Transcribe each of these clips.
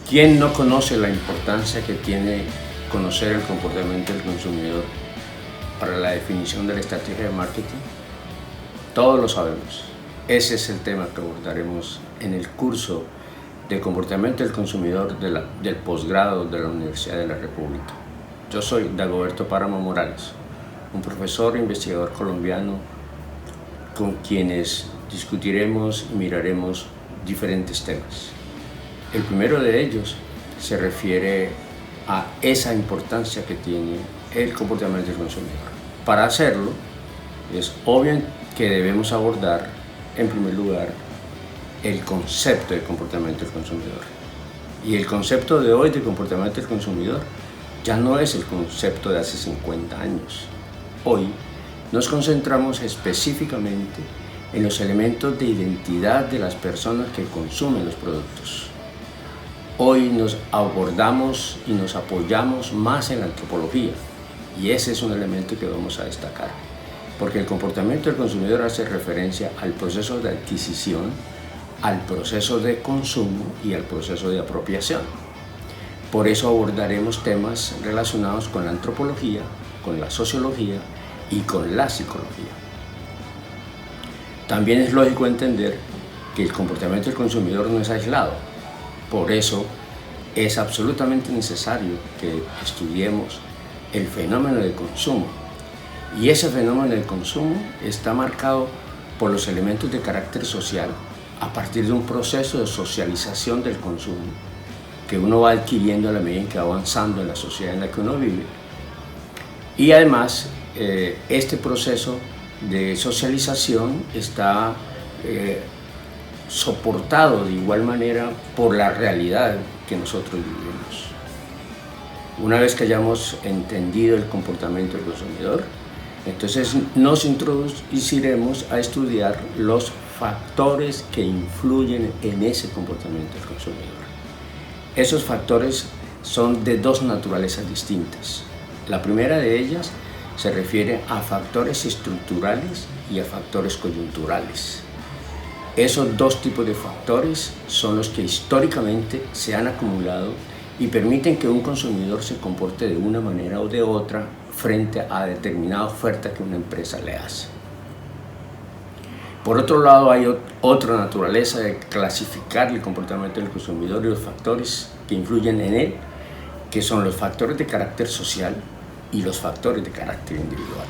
¿Quién no conoce la importancia que tiene conocer el comportamiento del consumidor para la definición de la estrategia de marketing? Todos lo sabemos. Ese es el tema que abordaremos en el curso de comportamiento del consumidor del posgrado de la Universidad de la República. Yo soy Dagoberto Páramo Morales, un profesor e investigador colombiano con quienes discutiremos y miraremos diferentes temas. El primero de ellos se refiere a esa importancia que tiene el comportamiento del consumidor. Para hacerlo, es obvio que debemos abordar, en primer lugar, el concepto de comportamiento del consumidor. Y el concepto de hoy de comportamiento del consumidor ya no es el concepto de hace 50 años. Hoy nos concentramos específicamente en los elementos de identidad de las personas que consumen los productos. Hoy nos abordamos y nos apoyamos más en la antropología, y ese es un elemento que vamos a destacar, porque el comportamiento del consumidor hace referencia al proceso de adquisición, al proceso de consumo y al proceso de apropiación. Por eso abordaremos temas relacionados con la antropología, con la sociología y con la psicología. También es lógico entender que el comportamiento del consumidor no es aislado. Por eso es absolutamente necesario que estudiemos el fenómeno del consumo. Y ese fenómeno del consumo está marcado por los elementos de carácter social a partir de un proceso de socialización del consumo que uno va adquiriendo a la medida en que va avanzando en la sociedad en la que uno vive. Y además, este proceso de socialización está soportado de igual manera por la realidad que nosotros vivimos. Una vez que hayamos entendido el comportamiento del consumidor, entonces nos introduciremos a estudiar los factores que influyen en ese comportamiento del consumidor. Esos factores son de dos naturalezas distintas. La primera de ellas se refiere a factores estructurales y a factores coyunturales. Esos dos tipos de factores son los que históricamente se han acumulado y permiten que un consumidor se comporte de una manera o de otra frente a determinada oferta que una empresa le hace. Por otro lado, hay otra naturaleza de clasificar el comportamiento del consumidor y los factores que influyen en él, que son los factores de carácter social y los factores de carácter individual.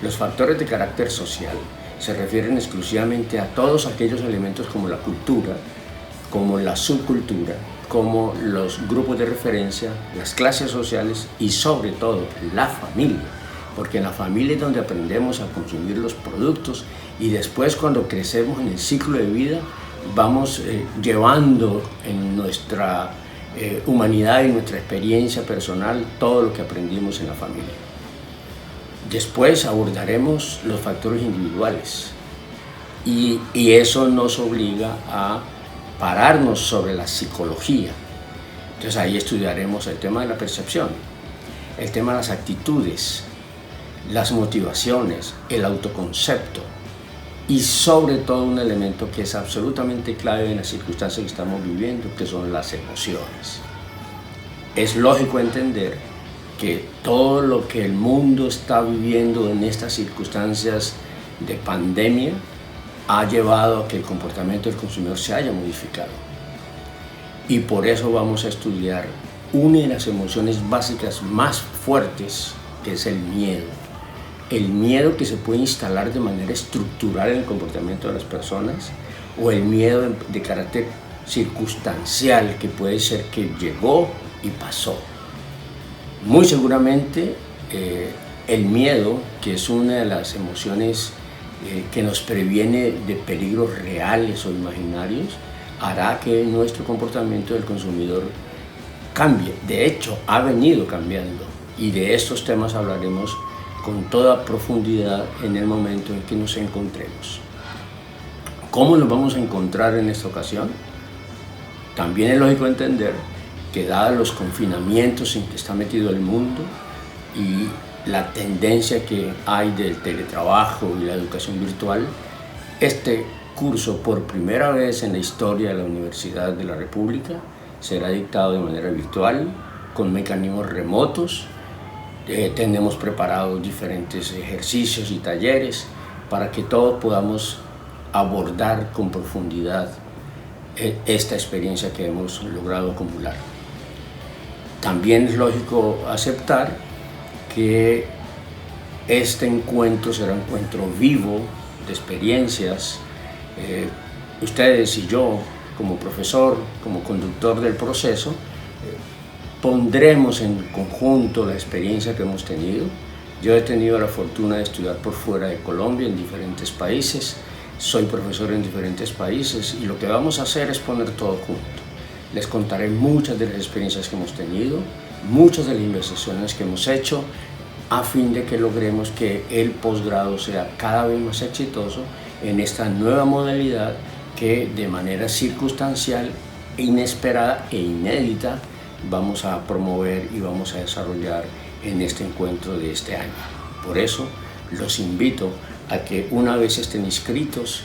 Los factores de carácter social se refieren exclusivamente a todos aquellos elementos como la cultura, como la subcultura, como los grupos de referencia, las clases sociales y sobre todo la familia, porque en la familia es donde aprendemos a consumir los productos y después cuando crecemos en el ciclo de vida vamos llevando en nuestra humanidad y nuestra experiencia personal todo lo que aprendimos en la familia. Después abordaremos los factores individuales y eso nos obliga a pararnos sobre la psicología. Entonces ahí estudiaremos el tema de la percepción, el tema de las actitudes, las motivaciones, el autoconcepto y sobre todo un elemento que es absolutamente clave en las circunstancias que estamos viviendo, que son las emociones. Es lógico entender que todo lo que el mundo está viviendo en estas circunstancias de pandemia ha llevado a que el comportamiento del consumidor se haya modificado. Y por eso vamos a estudiar una de las emociones básicas más fuertes, que es el miedo. El miedo que se puede instalar de manera estructural en el comportamiento de las personas o el miedo de carácter circunstancial que puede ser que llegó y pasó. Muy seguramente el miedo, que es una de las emociones que nos previene de peligros reales o imaginarios, hará que nuestro comportamiento del consumidor cambie. De hecho, ha venido cambiando y de estos temas hablaremos con toda profundidad en el momento en que nos encontremos. ¿Cómo nos vamos a encontrar en esta ocasión? También es lógico entender que dados los confinamientos en que está metido el mundo y la tendencia que hay del teletrabajo y la educación virtual, este curso por primera vez en la historia de la Universidad de la República será dictado de manera virtual, con mecanismos remotos. Tenemos preparados diferentes ejercicios y talleres para que todos podamos abordar con profundidad esta experiencia que hemos logrado acumular. También es lógico aceptar que este encuentro será un encuentro vivo de experiencias. Ustedes y yo, como profesor, como conductor del proceso, pondremos en conjunto la experiencia que hemos tenido. Yo he tenido la fortuna de estudiar por fuera de Colombia, en diferentes países. Soy profesor en diferentes países y lo que vamos a hacer es poner todo junto. Les contaré muchas de las experiencias que hemos tenido, muchas de las investigaciones que hemos hecho, a fin de que logremos que el posgrado sea cada vez más exitoso en esta nueva modalidad que de manera circunstancial, inesperada e inédita vamos a promover y vamos a desarrollar en este encuentro de este año. Por eso los invito a que una vez estén inscritos,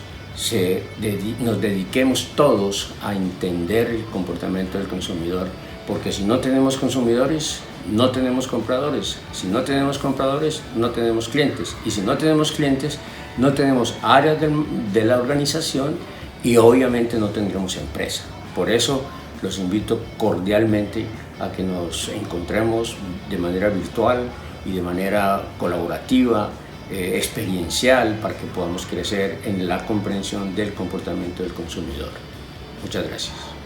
nos dediquemos todos a entender el comportamiento del consumidor, porque si no tenemos consumidores, no tenemos compradores. Si no tenemos compradores, no tenemos clientes. Y si no tenemos clientes, no tenemos áreas de la organización y obviamente no tendremos empresa. Por eso los invito cordialmente a que nos encontremos de manera virtual y de manera colaborativa, experiencial, para que podamos crecer en la comprensión del comportamiento del consumidor. Muchas gracias.